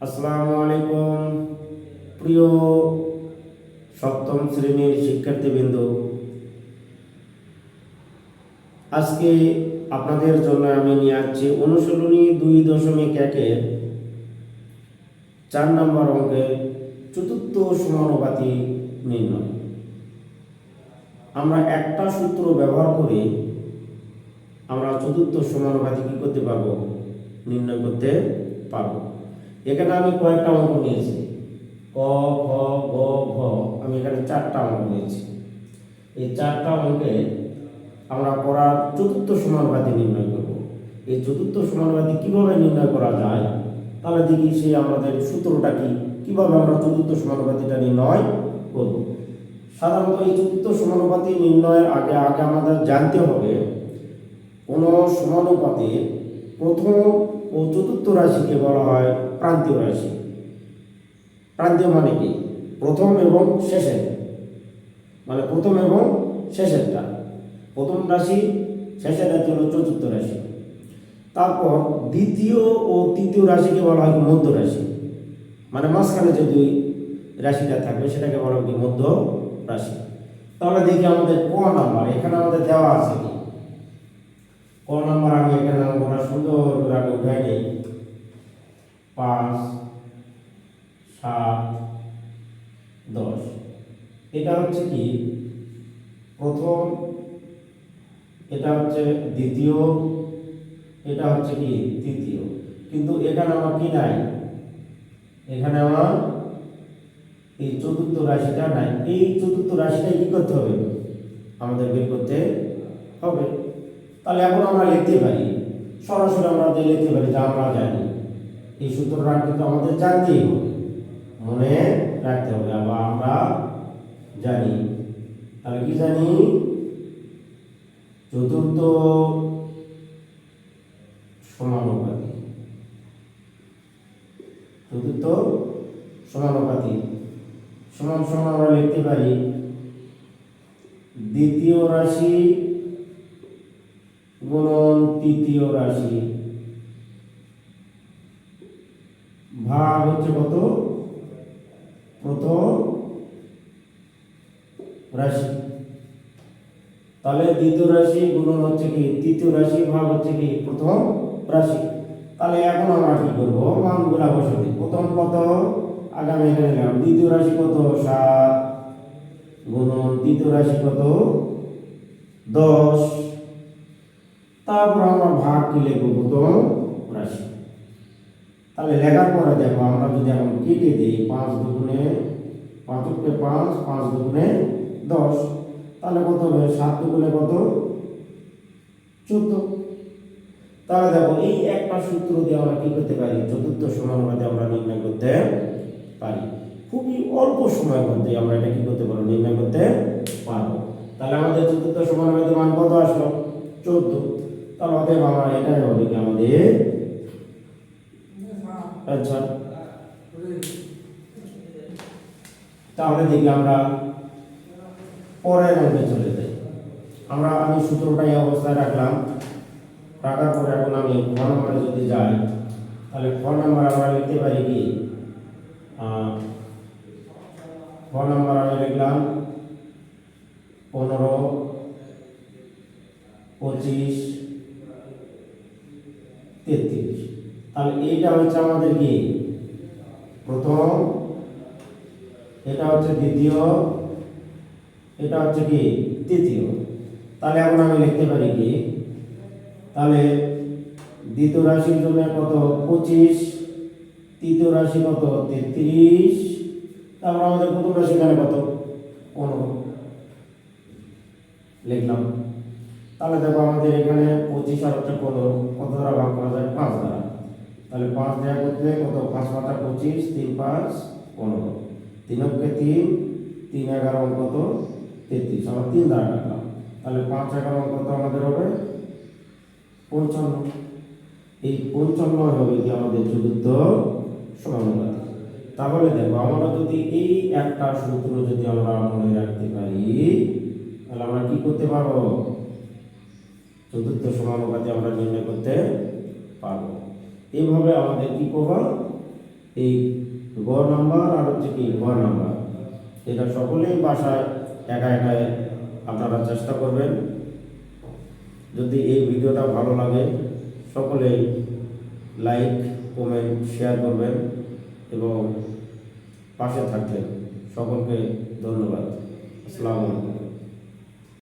আসসালামু আলাইকুম প্রিয় সপ্তম শ্রেণীর শিক্ষার্থীবৃন্দ, আজকে আপনাদের জন্য আমি নিয়ে আসছি অনুশীলনী 2.1-এর 4 নম্বর অঙ্কের চতুর্থ সমানুপাতি নির্ণয়। আমরা একটা সূত্র ব্যবহার করে আমরা চতুর্থ সমানুপাতি কি করতে পারবো, নির্ণয় করতে পারবো। এখানে আমি কয়েকটা অঙ্ক নিয়েছি, ক, খ, গ, ঘ, আমি এখানে 4টা অঙ্ক নিয়েছি। এই 4টা অঙ্কে আমরা পড়ার চতুর্থ সমানুপাতি নির্ণয় করব। এই চতুর্থ সমানুপাতি কিভাবে নির্ণয় করা যায়, তাহলে দেখি সেই আমাদের সূত্রটা কি, কিভাবে আমরা চতুর্থ সমানুপাতিটা নির্ণয় করব। সাধারণত এই চতুর্থ সমানুপাতি নির্ণয়ের আগে আমাদের জানতে হবে কোন সমানুপাতির প্রথম ও চতুর্থ রাশিকে বলা হয় প্রান্তীয় রাশি। প্রান্তীয় মানে কি, প্রথম এবং শেষের, মানে প্রথম এবং শেষেরটা প্রথম রাশি, শেষের রাশি হলো চতুর্থ রাশি। তারপর দ্বিতীয় ও তৃতীয় রাশিকে বলা হয় মধ্য রাশি, মানে মাঝখানে যে দুই রাশিটা থাকবে সেটাকে বলা হয় মধ্য রাশি। তাহলে দেখি আমাদের ক নাম্বার, এখানে আমাদের দেওয়া আছে কি ক নাম্বার। আমি এখানে অঙ্কটা সুন্দর করে আগে উঠাই নেই। 5, 7, 10, এটা হচ্ছে কি প্রথম, এটা হচ্ছে দ্বিতীয়, এটা হচ্ছে কি তৃতীয়। কিন্তু এখানে আমার কি নাই, এখানে আমার এই চতুর্থ রাশিটা নাই। এই চতুর্থ রাশিটা কি করতে হবে, আমাদের বের করতে হবে। তাহলে এখন আমরা লিখতে পারি, সরাসরি আমরা লিখতে পারি যা আমরা জানি। এই সূত্রটা কিন্তু আমাদের জানতেই হবে, মনে রাখতে হবে। আবার আমরা জানি, তাহলে কি জানি, চতুর্থ সমানুপাতি, চতুর্থ সমানুপাতি সমান সমান আমরা লিখতে পারি দ্বিতীয় রাশি গুণন তৃতীয় রাশি ভাগ হচ্ছে কত, প্রথম রাশি। তাহলে দ্বিতীয় রাশি গুণন হচ্ছে কি তৃতীয় রাশি ভাগ হচ্ছে কি প্রথম রাশি। তাহলে এখন আমরা কি করবো, মানগুলা বসাতে। প্রথম কত, আগামী এখানে নিলাম দ্বিতীয় রাশি কত 7 গুণন তৃতীয় রাশি কত 10। তারপর আমরা ভাগ কি লিখবো, প্রথম রাশি। তাহলে লেখার পরে দেখো আমরা যদি এখন কেটে দিই, 5 দুগুণে 5 কে 5, 5 দুগুণে 10, তাহলে কত হবে, 7 দুগুণে কত 14। তাহলে দেখো এই একটা সূত্র দিয়ে আমরা কি করতে পারি, চতুর্থ সমানুপাতি আমরা নির্ণয় করতে পারি। খুবই অল্প সময়ের মধ্যে আমরা এটা কি করতে পারবো, নির্ণয় করতে পারবো। তাহলে আমাদের চতুর্থ সমানুপাতি মান কত আসলো, 14। তাহলে অতএব আমরা এটাই হবে কি আমাদের আচ্ছা। তাহলে দেখি আমরা পরের অঙ্কে চলে যাই। আমি সূত্রটা এই অবস্থায় রাখলাম, রাখার পরে এখন আমি খ নম্বরে যদি যাই, তাহলে খ নম্বর আমরা লিখতে পারি কি, খ নম্বর আমি লিখলাম 15, 25, 33। তাহলে এইটা হচ্ছে আমাদের কি প্রথম, এটা হচ্ছে দ্বিতীয়, এটা হচ্ছে কি তৃতীয়। তাহলে এখন আমি লিখতে পারি কি, তাহলে দ্বিতীয় রাশির জন্য কত 25, তৃতীয় রাশি কত 33, তারপর আমাদের প্রথম রাশি এখানে কত 15 লিখলাম। তাহলে দেখো আমাদের এখানে 25 আর হচ্ছে 15 কত দ্বারা ভাগ করা যায়, 5 দ্বারা। তাহলে 5 দেওয়া করতে কত, 5 পাঁচা 25, 3 5 15, 3 কে 3, 3 11 কত 33, আমরা 3 দ্বারা কাটলাম। তাহলে 5 11 কত আমাদের হবে 55। এই 55 হবে কি আমাদের চতুর্থ সমানুপাতি। তাহলে দেখো আমরা যদি এই একটা সূত্র যদি আমরা মনে রাখতে পারি, তাহলে আমরা কি করতে পারবো, চতুর্থ সমানুপাতি আমরা নির্ণয় করতে পারবো। এইভাবে আমাদের কি করব, এই গ নাম্বার আর হচ্ছে কি ঘ নাম্বার, এটা সকলেই বাসায় একা একা আপনারা চেষ্টা করবেন। যদি এই ভিডিওটা ভালো লাগে সকলেই লাইক, কমেন্ট, শেয়ার করবেন এবং পাশে থাকবেন। সকলকে ধন্যবাদ। আসসালামু আলাইকুম।